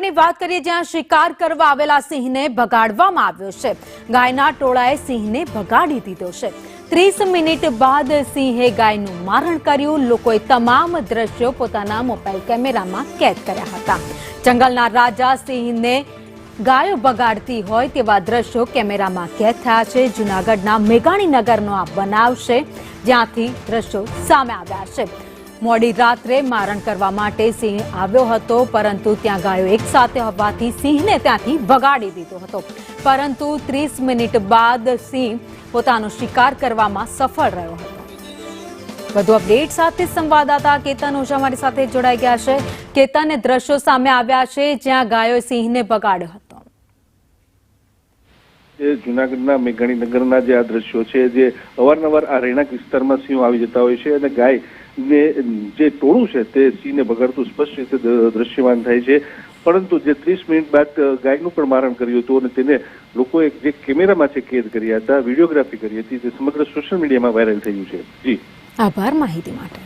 જુનાગઢની વાત કરીએ, જ્યાં શિકાર કરવા આવેલા સિંહને ભગાડવામાં આવ્યો છે. ગાયના ટોળાએ સિંહને ભગાડી દીધો છે. 30 મિનિટ બાદ સિંહે ગાયનું મારણ કર્યું. લોકોએ તમામ દ્રશ્યો પોતાના મોબાઈલ કેમેરામાં કેદ કર્યા હતા. જંગલના રાજા સિંહને ગાયો ભગાડતી હોય તેવા દ્રશ્યો કેમેરામાં કેદ થયા છે. જુનાગઢના મેઘાણીનગરનો આ બનાવ છે, જ્યાંથી દ્રશ્યો સામે આવ્યા છે. મોડી રાત્રે મારણ કરવા માટે સિંહ આવ્યો હતો, પરંતુ ત્યાં ગાયો એકસાથે હોવાથી સિંહને ત્યાંથી ભગાડી દીધો હતો. પરંતુ 30 મિનિટ બાદ સિંહ પોતાનો શિકાર કરવામાં સફળ રહ્યો હતો. વધુ અપડેટ સાથે સંવાદદાતા કેતન ઓઝા મારી સાથે જોડાઈ ગયા છે. કેતન, દ્રશ્યો સામે આવ્યા છે જ્યાં ગાયો સિંહને ભગાડ્યો હતો. જુનાગઢના મેઘાણીનગરના જે આ દ્રશ્યો છે, જે અવારનવાર આ રહેણાંક વિસ્તારમાં સિંહો આવી જતા હોય છે અને ગાય ને જે ટોળું છે તે સિંહને ભગાડતું સ્પષ્ટ રીતે દ્રશ્યમાન થાય છે. પરંતુ જે 30 મિનિટ બાદ ગાયનું પણ મારણ કર્યું હતું અને તેને લોકોએ જે કેમેરામાં છે કેદ કર્યા હતા, વિડીયોગ્રાફી કરી હતી, તે સમગ્ર સોશિયલ મીડિયામાં વાયરલ થયું છે. જી, આભાર માહિતી માટે.